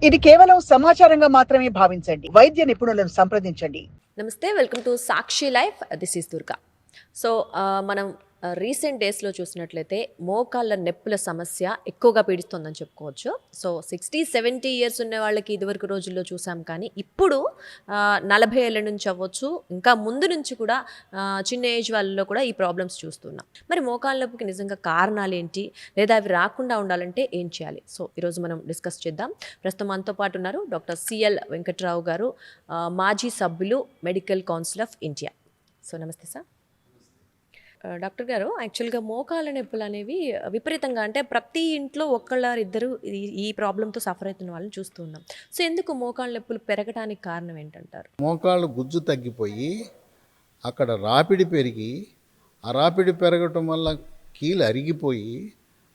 ఇది కేవలం సమాచారంగా మాత్రమే భావించండి. వైద్య నిపుణులను సంప్రదించండి. నమస్తే, welcome to Sakshi life. This is Durga. So మనం రీసెంట్ డేస్లో చూసినట్లయితే మోకాళ్ళ నొప్పుల సమస్య ఎక్కువగా పీడిస్తుందని చెప్పుకోవచ్చు. సో 60-70 ఇయర్స్ ఉన్న వాళ్ళకి ఇదివరకు రోజుల్లో చూసాం, కానీ ఇప్పుడు 40 ఏళ్ళ నుంచి అవ్వచ్చు, ఇంకా ముందు నుంచి కూడా చిన్న ఏజ్ వాళ్ళలో కూడా ఈ ప్రాబ్లమ్స్ చూస్తున్నాం. మరి మోకాళ్ళ నొప్పికి నిజంగా కారణాలు ఏంటి, లేదా అవి రాకుండా ఉండాలంటే ఏం చేయాలి? సో ఈరోజు మనం డిస్కస్ చేద్దాం. ప్రస్తుతం మనతో పాటు ఉన్నారు డాక్టర్ సిఎల్ వెంకట్రావు గారు, మాజీ సభ్యులు, medical council of India. So నమస్తే సార్. డాక్టర్ గారు, యాక్చువల్గా మోకాళ్ళ నొప్పులు అనేవి విపరీతంగా, అంటే ప్రతి ఇంట్లో ఇద్దరు ఈ ప్రాబ్లంతో సఫర్ అవుతున్న వాళ్ళని చూస్తూ ఉన్నాం. సో ఎందుకు మోకాళ్ళ నొప్పులు పెరగడానికి కారణం ఏంటంటారు? మోకాళ్ళు గుజ్జు తగ్గిపోయి అక్కడ రాపిడి పెరిగి, ఆ రాపిడి పెరగటం వల్ల కీలు అరిగిపోయి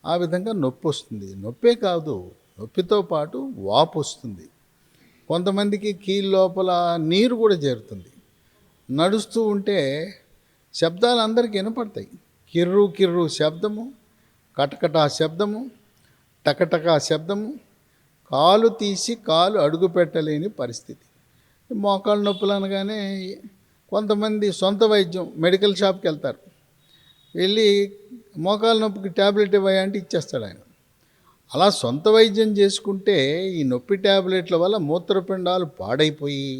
ఆ విధంగా నొప్పి వస్తుంది. నొప్పే కాదు, నొప్పితో పాటు వాపు వస్తుంది. కొంతమందికి కీలు లోపల నీరు కూడా చేరుతుంది. నడుస్తూ ఉంటే శబ్దాలు అందరికీ వినపడతాయి. కిర్రు కిర్రు శబ్దము, కటకటా శబ్దము, టకటకా శబ్దము, కాలు తీసి కాలు అడుగు పెట్టలేని పరిస్థితి. మోకాళ్ళ నొప్పులు అనగానే కొంతమంది సొంత వైద్యం మెడికల్ షాప్కి వెళ్తారు. వెళ్ళి మోకాళ్ళ నొప్పికి ట్యాబ్లెట్ ఇవ్వంటే ఇచ్చేస్తాడు ఆయన. అలా సొంత వైద్యం చేసుకుంటే ఈ నొప్పి ట్యాబ్లెట్ల వల్ల మూత్రపిండాలు పాడైపోయి,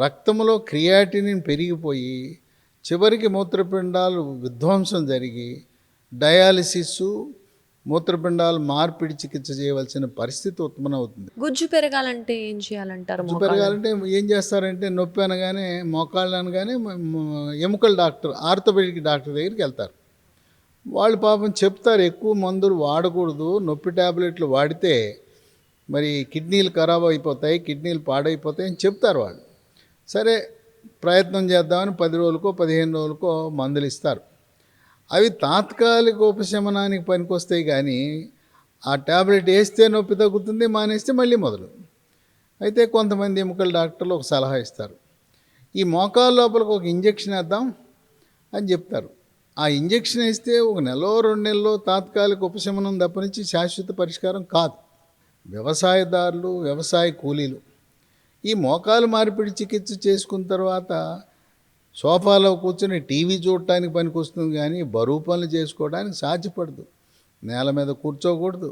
రక్తంలో క్రియాటినిన్ పెరిగిపోయి, చివరికి మూత్రపిండాలు విధ్వంసం జరిగి డయాలిసిస్, మూత్రపిండాలు మార్పిడి చికిత్స చేయవలసిన పరిస్థితి ఉత్పన్నమవుతుంది. గుజ్జు పెరగాలంటే ఏం చేయాలంటారు? గుజ్జు పెరగాలంటే ఏం చేస్తారంటే, నొప్పి అనగానే, మోకాళ్ళు అనగానే ఎముకల డాక్టర్, ఆర్థోపెడిక్ డాక్టర్ దగ్గరికి వెళ్తారు. వాళ్ళు పాపం చెప్తారు, ఎక్కువ మందులు వాడకూడదు, నొప్పి ట్యాబ్లెట్లు వాడితే మరి కిడ్నీలు ఖరాబ్ అయిపోతాయి, కిడ్నీలు పాడైపోతాయి అని చెప్తారు వాళ్ళు. సరే ప్రయత్నం చేద్దామని 10 రోజులకో 15 రోజులకో మందులు ఇస్తారు. అవి తాత్కాలిక ఉపశమనానికి పనికొస్తాయి, కానీ ఆ ట్యాబ్లెట్ వేస్తే నొప్పి తగ్గుతుంది, మానేస్తే మళ్ళీ మొదలు. అయితే కొంతమంది ఎముకల డాక్టర్లు ఒక సలహా ఇస్తారు, ఈ మోకాళ్ళ లోపలికి ఒక ఇంజెక్షన్ వేద్దాం అని చెప్తారు. ఆ ఇంజెక్షన్ వేస్తే 1 నెలలో 2 నెలల్లో తాత్కాలిక ఉపశమనం తప్పనించి శాశ్వత పరిష్కారం కాదు. వ్యవసాయదారులు, వ్యవసాయ కూలీలు ఈ మోకాలు మార్పిడి చికిత్స చేసుకున్న తర్వాత సోఫాలో కూర్చొని టీవీ చూడటానికి పనికొస్తుంది, కానీ బరువు పనులు చేసుకోవడానికి సాధ్యపడదు. నేల మీద కూర్చోకూడదు,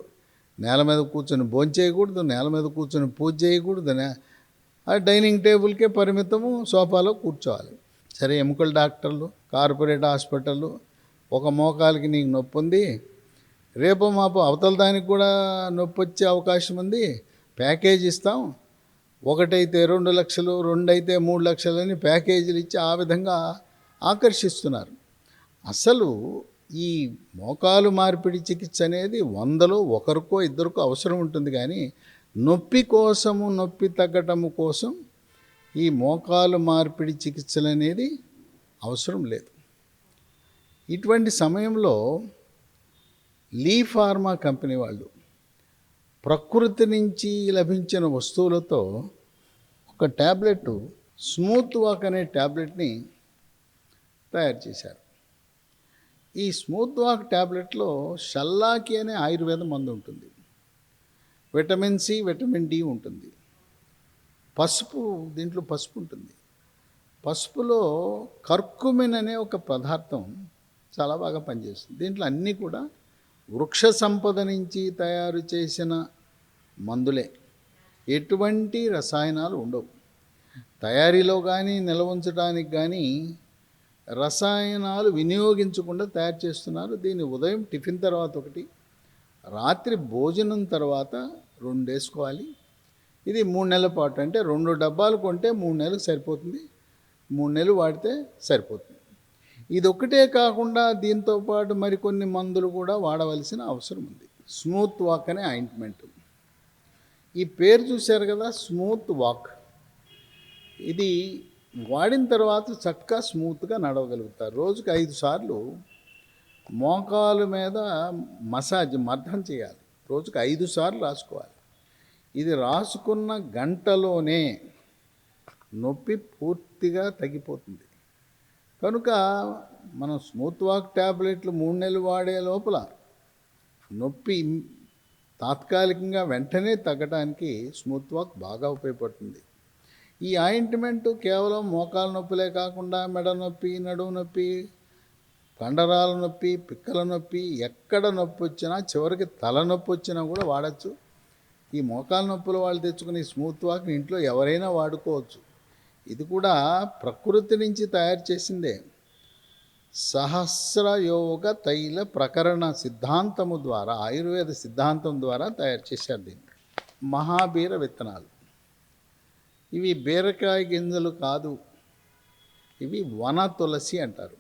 నేల మీద కూర్చొని భోంచేయకూడదు, నేల మీద కూర్చొని పూజ చేయకూడదు, ఆ డైనింగ్ టేబుల్కే పరిమితము, సోఫాలో కూర్చోవాలి. సరే, ఎముకల డాక్టర్లు, కార్పొరేట్ హాస్పిటళ్ళు, ఒక మోకాలికి నీకు నొప్పి ఉంది, రేపో మాపో అవతల దానికి కూడా నొప్పి వచ్చే అవకాశం ఉంది, ప్యాకేజ్ ఇస్తాం, 1 అయితే 2 లక్షలు, 2 అయితే 3 లక్షలు అని ప్యాకేజీలు ఇచ్చి ఆ విధంగా ఆకర్షిస్తున్నారు. అసలు ఈ మోకాలు మార్పిడి చికిత్స అనేది 100లో 1 2 అవసరం ఉంటుంది, కానీ నొప్పి కోసము, నొప్పి తగ్గటము కోసం ఈ మోకాలు మార్పిడి చికిత్సలు అనేది అవసరం లేదు. ఇటువంటి సమయంలో లీ ఫార్మా కంపెనీ వాళ్ళు ప్రకృతి నుంచి లభించిన వస్తువులతో ఒక ట్యాబ్లెట్, స్మూత్ వాక్ అనే ట్యాబ్లెట్ని తయారు చేశారు. ఈ స్మూత్ వాక్ ట్యాబ్లెట్లో షల్లాకి అనే ఆయుర్వేద మందు ఉంటుంది, విటమిన్ సి, విటమిన్ డి ఉంటుంది, పసుపు, దీంట్లో పసుపు ఉంటుంది. పసుపులో కర్కుమిన్ అనే ఒక పదార్థం చాలా బాగా పనిచేస్తుంది. దీంట్లో అన్నీ కూడా వృక్ష సంపద నుంచి తయారు చేసిన మందులే, ఎటువంటి రసాయనాలు ఉండవు. తయారీలో కానీ నిల్వ ఉంచడానికి కానీ రసాయనాలు వినియోగించకుండా తయారు చేస్తున్నారు. దీన్ని ఉదయం టిఫిన్ తర్వాత 1, రాత్రి భోజనం తర్వాత 2 వేసుకోవాలి. ఇది 3 నెలల పాటు, అంటే 2 డబ్బాలు కొంటే 3 నెలలకు సరిపోతుంది, 3 నెలలు వాడితే సరిపోతుంది. ఇది ఒక్కటే కాకుండా దీంతోపాటు మరికొన్ని మందులు కూడా వాడవలసిన అవసరం ఉంది. స్మూత్ వాక్ అనే ఆయింట్మెంట్, ఈ పేరు చూశారు కదా, స్మూత్ వాక్. ఇది వాడిన తర్వాత చక్కగా స్మూత్గా నడవగలుగుతారు. రోజుకి 5 సార్లు మోకాలు మీద మర్దన చేయాలి. రోజుకి 5 సార్లు రాసుకోవాలి. ఇది రాసుకున్న గంటలోనే నొప్పి పూర్తిగా తగ్గిపోతుంది. కనుక మనం స్మూత్ వాక్ ట్యాబ్లెట్లు 3 నెలలు వాడే లోపల నొప్పి తాత్కాలికంగా వెంటనే తగ్గడానికి స్మూత్ వాక్ బాగా ఉపయోగపడుతుంది. ఈ ఆయింట్మెంటు కేవలం మోకాలు నొప్పులే కాకుండా మెడ నొప్పి, నడుము నొప్పి, కండరాల నొప్పి, పిక్కల నొప్పి, ఎక్కడ నొప్పి వచ్చినా, చివరికి తలనొప్పి వచ్చినా కూడా వాడచ్చు. ఈ మోకాలు నొప్పుల వాళ్ళు తెచ్చుకుని స్మూత్ వాక్ని ఇంట్లో ఎవరైనా వాడుకోవచ్చు. ఇది కూడా ప్రకృతి నుంచి తయారు చేసిందే. సహస్రయోగ తైల ప్రకరణ సిద్ధాంతము ద్వారా, ఆయుర్వేద సిద్ధాంతం ద్వారా తయారు చేశారు దీన్ని. మహాబీర విత్తనాలు, ఇవి బీరకాయ గింజలు కాదు, ఇవి వన తులసి అంటారు.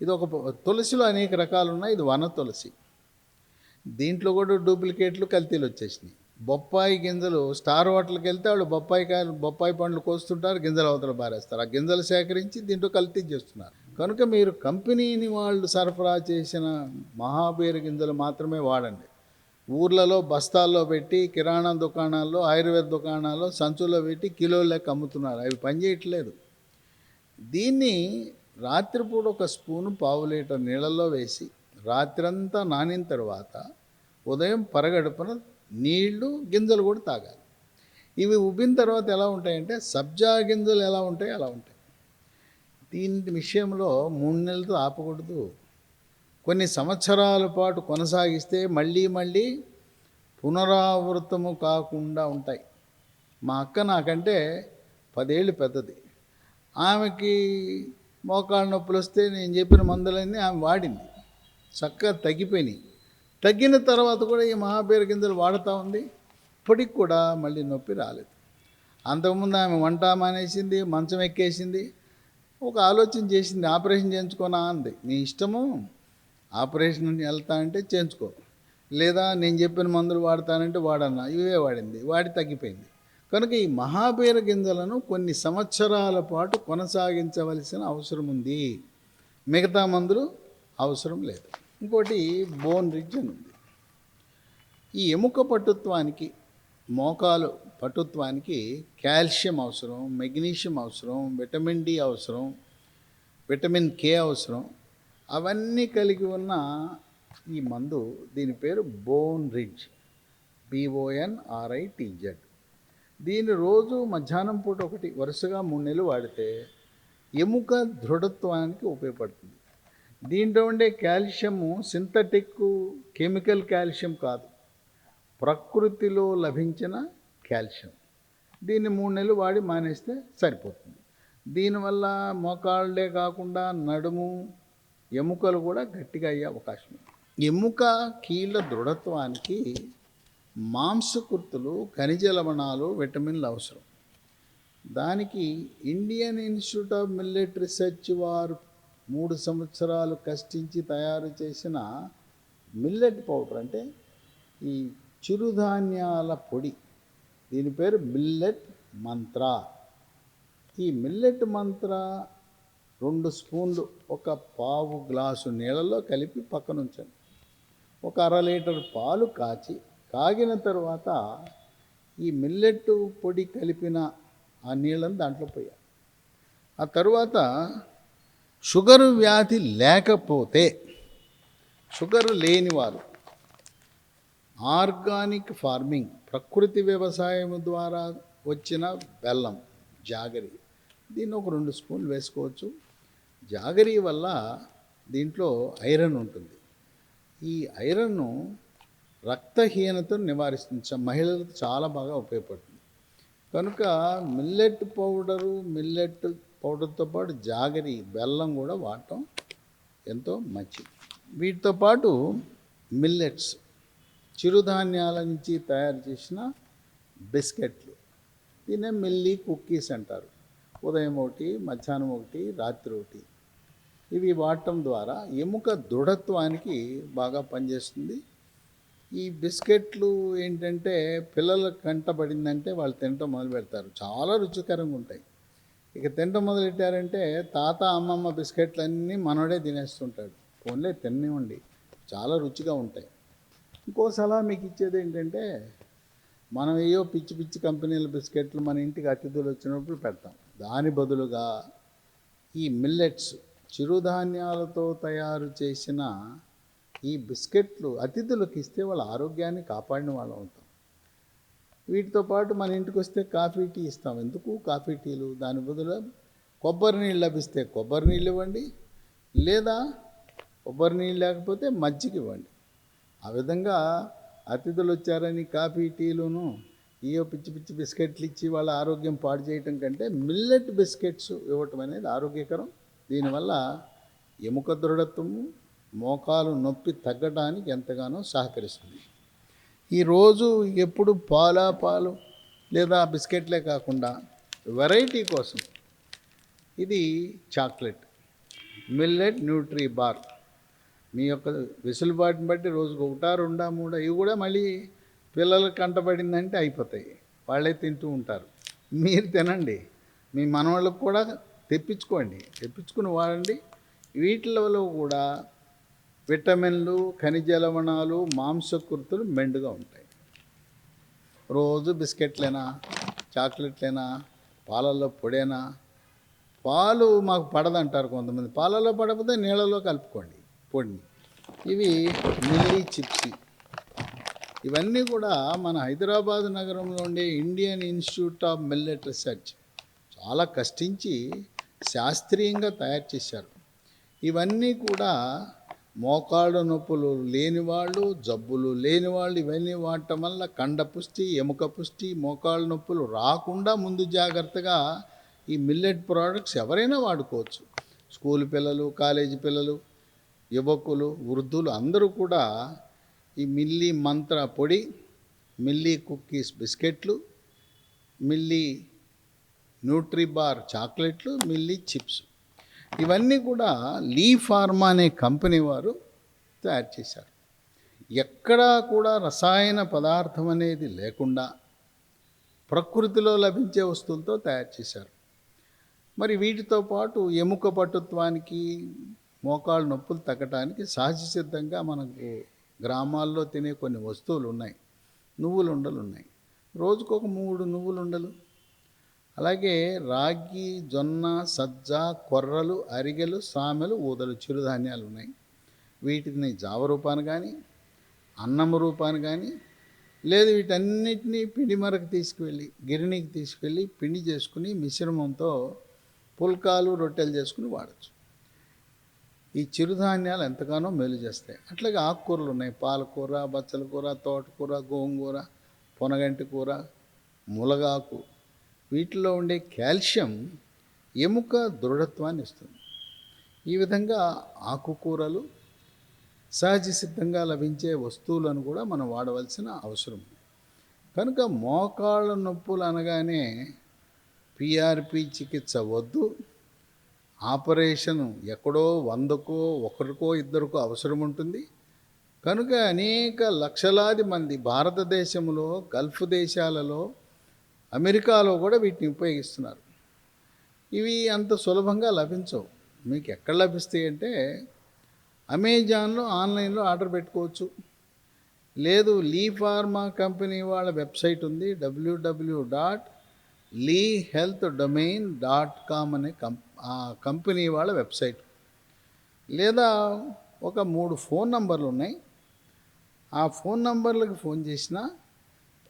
ఇది ఒక తులసిలో అనేక రకాలు ఉన్నాయి, ఇది వన తులసి. దీంట్లో కూడా డూప్లికేట్లు, కల్తీలు వచ్చేసినాయి. బొప్పాయి గింజలు, స్టార్ హోటల్కి వెళ్తే వాళ్ళు బొప్పాయి పండ్లు కోస్తుంటారు, గింజలు అవతల బారేస్తారు. ఆ గింజలు సేకరించి దీంట్లో కల్తీ చేస్తున్నారు. కనుక మీరు కంపెనీని వాళ్ళు సరఫరా చేసిన మహాబీర గింజలు మాత్రమే వాడండి. ఊర్లలో బస్తాల్లో పెట్టి కిరాణా దుకాణాల్లో, ఆయుర్వేద దుకాణాల్లో సంచుల్లో పెట్టి కిలోల లెక్క అమ్ముతున్నారు. అవి పనిచేయట్లేదు. దీన్ని రాత్రిపూట ఒక స్పూను, పావు లీటర్ నీళ్ళల్లో వేసి రాత్రంతా నానిన తర్వాత ఉదయం పరగడుపున నీళ్లు, గింజలు కూడా తాగాలి. ఇవి ఉబ్బిన తర్వాత ఎలా ఉంటాయంటే సబ్జా గింజలు ఎలా ఉంటాయి అలా ఉంటాయి. దీని విషయంలో 3 నెలలతో ఆపకూడదు. కొన్ని సంవత్సరాల పాటు కొనసాగిస్తే మళ్ళీ మళ్ళీ పునరావృతము కాకుండా ఉంటాయి. మా అక్క నాకంటే 10 ఏళ్ళు పెద్దది. ఆమెకి మోకాళ్ళ నొప్పులు వస్తే నేను చెప్పిన మందులన్నీ ఆమె వాడింది, చక్కగా తగ్గిపోయినాయి. తగ్గిన తర్వాత కూడా ఈ మహాబీర గింజలు వాడుతూ ఉంది, ఇప్పటికి కూడా మళ్ళీ నొప్పి రాలేదు. అంతకుముందు ఆమె వంట మానేసింది, మంచం ఎక్కేసింది. ఒక ఆలోచన చేసింది, ఆపరేషన్ చేయించుకోనా అంది. నీ ఇష్టము, ఆపరేషన్ వెళ్తా అంటే చేయించుకో, లేదా నేను చెప్పిన మందులు వాడతానంటే వాడన్నా. ఇవే వాడింది, వాడి తగ్గిపోయింది. కనుక ఈ మహాబీర గింజలను కొన్ని సంవత్సరాల పాటు కొనసాగించవలసిన అవసరం ఉంది, మిగతా మందులు అవసరం లేదు. ఇంకోటి బోన్ రిడ్జ్ అని ఉంది. ఈ ఎముక పటుత్వానికి, మోకాలు పటుత్వానికి కాల్షియం అవసరం, మెగ్నీషియం అవసరం, విటమిన్ డి అవసరం, విటమిన్ కే అవసరం. అవన్నీ కలిగి ఉన్న ఈ మందు, దీని పేరు బోన్ రిడ్జ్, BONRITZ. దీన్ని రోజు మధ్యాహ్నం పూట ఒకటి వరుసగా 3 నెలలు వాడితే ఎముక దృఢత్వానికి ఉపయోగపడుతుంది. దీంట్లో ఉండే కాల్షియము సింథటిక్ కెమికల్ కాల్షియం కాదు, ప్రకృతిలో లభించిన కాల్షియం. దీన్ని 3 నెలలు వాడి మానేస్తే సరిపోతుంది. దీనివల్ల మోకాళ్ళే కాకుండా నడుము, ఎముకలు కూడా గట్టిగా అయ్యే అవకాశం ఉంది. ఎముక కీళ్ళ దృఢత్వానికి మాంసకృతులు, ఖనిజ లవణాలు, విటమిన్లు అవసరం. దానికి Indian institute of millet research వారు 3 సంవత్సరాలు కష్టించి తయారు చేసిన మిల్లెట్ పౌడర్, అంటే ఈ చిరుధాన్యాల పొడి, దీని పేరు మిల్లెట్ మంత్ర. ఈ మిల్లెట్ మంత్ర 2 స్పూన్లు ఒక పావు గ్లాసు నీళ్ళలో కలిపి పక్కన ఉంచండి. ఒక 1/2 లీటర్ పాలు కాగిన తర్వాత ఈ మిల్లెట్ పొడి కలిపిన ఆ నీళ్ళని దాంట్లో పోయాలి. ఆ తర్వాత షుగరు వ్యాధి లేకపోతే, షుగర్ లేనివారు ఆర్గానిక్ ఫార్మింగ్, ప్రకృతి వ్యవసాయం ద్వారా వచ్చిన బెల్లం, జాగరి, దీన్ని ఒక 2 స్పూన్లు వేసుకోవచ్చు. జాగరి వల్ల దీంట్లో ఐరన్ ఉంటుంది. ఈ ఐరన్ను రక్తహీనతను నివారిస్తుంది, మహిళలకు చాలా బాగా ఉపయోగపడుతుంది. కనుక మిల్లెట్ పౌడర్తో పాటు జాగరి, బెల్లం కూడా వాడటం ఎంతో మంచిది. వీటితో పాటు మిల్లెట్స్, చిరుధాన్యాల నుంచి తయారు చేసిన బిస్కెట్లు, దీన్నే మిల్లీ కుక్కీస్ అంటారు. ఉదయం ఒకటి, మధ్యాహ్నం ఒకటి, రాత్రి ఒకటి. ఇవి వాడటం ద్వారా ఎముక దృఢత్వానికి బాగా పనిచేస్తుంది. ఈ బిస్కెట్లు ఏంటంటే పిల్లల కంటపడిందంటే వాళ్ళు తినటం మొదలు పెడతారు, చాలా రుచికరంగా ఉంటాయి. ఇక తినటం మొదలెట్టారంటే తాత అమ్మమ్మ బిస్కెట్లన్నీ మనోడే తినేస్తుంటాడు. ఫోన్లే తినివ్వండి, చాలా రుచిగా ఉంటాయి. ఇంకో సలహా మీకు ఇచ్చేది ఏంటంటే, మనం ఏయో పిచ్చి పిచ్చి కంపెనీల బిస్కెట్లు మన ఇంటికి అతిథులు వచ్చినప్పుడు పెడతాం. దాని బదులుగా ఈ మిల్లెట్స్, చిరుధాన్యాలతో తయారు చేసిన ఈ బిస్కెట్లు అతిథులకు ఇస్తే వాళ్ళ ఆరోగ్యాన్ని కాపాడిన వాళ్ళం అవుతాం. వీటితో పాటు మన ఇంటికి వస్తే కాఫీ టీ ఇస్తాం. ఎందుకు కాఫీ టీలు? దాని బదులు కొబ్బరి నీళ్ళు లభిస్తే కొబ్బరి నీళ్ళు ఇవ్వండి, లేదా కొబ్బరి నీళ్ళు లేకపోతే మజ్జిగ ఇవ్వండి. ఆ విధంగా అతిథులు వచ్చారని కాఫీ టీలును ఏవో పిచ్చి పిచ్చి బిస్కెట్లు ఇచ్చి వాళ్ళ ఆరోగ్యం పాడు చేయటం కంటే మిల్లెట్ బిస్కెట్స్ ఇవ్వటం అనేది ఆరోగ్యకరం. దీనివల్ల ఎముక దృఢత్వము, మోకాలు నొప్పి తగ్గడానికి ఎంతగానో సహకరిస్తుంది. ఈరోజు ఎప్పుడు పాలు లేదా బిస్కెట్లే కాకుండా వెరైటీ కోసం ఇది చాక్లెట్ మిల్లెట్ న్యూట్రీ బార్. మీ యొక్క వెసులుబాటుని బట్టి రోజుకు 1, 2, 3 ఇవి కూడా మళ్ళీ పిల్లలకు కంటపడిందంటే అయిపోతాయి, వాళ్ళే తింటూ ఉంటారు. మీరు తినండి, మీ మనవాళ్ళకు కూడా తెప్పించుకుని వాడండి. వీటిలో కూడా విటమిన్లు, ఖనిజ లవణాలు, మాంసకృతులు మెండుగా ఉంటాయి. రోజు బిస్కెట్లేనా, చాక్లెట్లేనా, పాలల్లో పొడేనా? పాలు మాకు పడదంటారు కొంతమంది. పాలలో పడకపోతే నీళ్ళలో కలుపుకోండి పొడిని. ఇవి మిల్లీ చిప్స్. ఇవన్నీ కూడా మన హైదరాబాద్ నగరంలో ఉండే Indian institute of millet research చాలా కష్టించి శాస్త్రీయంగా తయారు చేశారు. ఇవన్నీ కూడా మోకాళ్ళ నొప్పులు లేనివాళ్ళు, జబ్బులు లేనివాళ్ళు ఇవన్నీ వాడటం వల్ల కండపుష్టి, ఎముక పుష్టి, మోకాళ్ళ నొప్పులు రాకుండా ముందు జాగ్రత్తగా ఈ మిల్లెట్ ప్రోడక్ట్స్ ఎవరైనా వాడుకోవచ్చు. స్కూల్ పిల్లలు, కాలేజీ పిల్లలు, యువకులు, వృద్ధులు అందరూ కూడా ఈ మిల్లీ మంత్ర పొడి, మిల్లీ కుక్కీస్ బిస్కెట్లు, మిల్లీ న్యూట్రీ బార్ చాక్లెట్లు, మిల్లీ చిప్స్ ఇవన్నీ కూడా లీ ఫార్మా అనే కంపెనీ వారు తయారు చేశారు. ఎక్కడా కూడా రసాయన పదార్థం అనేది లేకుండా ప్రకృతిలో లభించే వస్తువులతో తయారు చేశారు. మరి వీటితో పాటు ఎముక పటుత్వానికి, మోకాళ్ళ నొప్పులు తగ్గటానికి సహజ సిద్ధంగా మనకు గ్రామాల్లో తినే కొన్ని వస్తువులు ఉన్నాయి. నువ్వుల ఉండలు ఉన్నాయి, రోజుకొక 3 నువ్వుల ఉండలు. అలాగే రాగి, జొన్న, సజ్జ, కొర్రలు, అరిగెలు, సామెలు, ఊదలు, చిరుధాన్యాలు ఉన్నాయి. వీటిని జావ రూపాన కానీ, అన్నం రూపాన కానీ, లేదు వీటన్నిటినీ పిండి మరకు తీసుకువెళ్ళి గిరణికి తీసుకెళ్ళి పిండి చేసుకుని మిశ్రమంతో పుల్కాలు, రొట్టెలు చేసుకుని వాడచ్చు. ఈ చిరుధాన్యాలు ఎంతగానో మేలు చేస్తాయి. అట్లాగే ఆకుకూరలు ఉన్నాయి. పాలకూర, బచ్చల కూర, తోటకూర, గోంగూర, పొనగంటి కూర, ములగాకు. వీటిలో ఉండే కాల్షియం ఎముక దృఢత్వాన్ని ఇస్తుంది. ఈ విధంగా ఆకుకూరలు, సహజ సిద్ధంగా లభించే వస్తువులను కూడా మనం వాడవలసిన అవసరం ఉంది. కనుక మోకాళ్ళ నొప్పులు అనగానే పిఆర్పి చికిత్స వద్దు, ఆపరేషన్ ఎక్కడో 100కో 1కో 2కో అవసరం ఉంటుంది. కనుక అనేక లక్షలాది మంది భారతదేశంలో, గల్ఫ్ దేశాలలో, అమెరికాలో కూడా వీటిని ఉపయోగిస్తున్నారు. ఇవి అంత సులభంగా లభించవు. మీకు ఎక్కడ లభిస్తాయి అంటే అమెజాన్లో, ఆన్లైన్లో ఆర్డర్ పెట్టుకోవచ్చు. లేదు, లీ ఫార్మా కంపెనీ వాళ్ళ వెబ్సైట్ ఉంది, www.leehealthdomain.com అనే కంపెనీ వాళ్ళ వెబ్సైట్. లేదా ఒక 3 ఫోన్ నంబర్లు ఉన్నాయి. ఆ ఫోన్ నంబర్లకు ఫోన్ చేసినా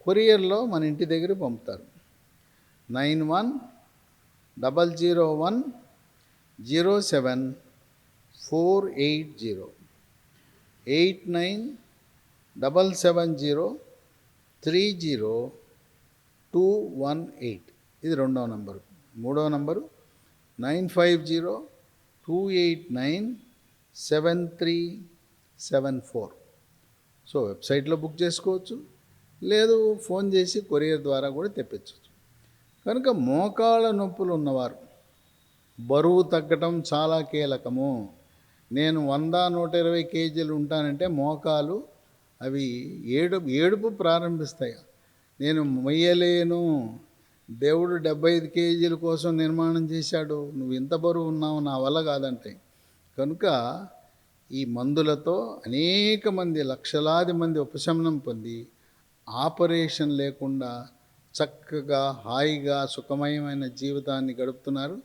కొరియర్లో మన ఇంటి దగ్గర పంపుతారు. 9100107480, 8977030218. ఇది 2వ నంబరు. 3వ నంబరు 9502897374. సో వెబ్సైట్లో బుక్ చేసుకోవచ్చు, లేదు ఫోన్ చేసి కొరియర్ ద్వారా కూడా తెప్పించవచ్చు. కనుక మోకాళ్ళ నొప్పులు ఉన్నవారు బరువు తగ్గటం చాలా కీలకము. నేను 100-120 కేజీలు ఉంటానంటే మోకాలు అవి ఏడుపు ప్రారంభిస్తాయి. నేను మొయ్యలేను, దేవుడు 75 కేజీల కోసం నిర్మాణం చేశాడు, నువ్వు ఇంత బరువు ఉన్నావు, నా వల్ల కాదంటే. కనుక ఈ మందులతో అనేక మంది, లక్షలాది మంది ఉపశమనం పొంది ఆపరేషన్ లేకుండా చక్కగా, హాయిగా, సుఖమయమైన జీవితాన్ని గడుపుతున్నారు.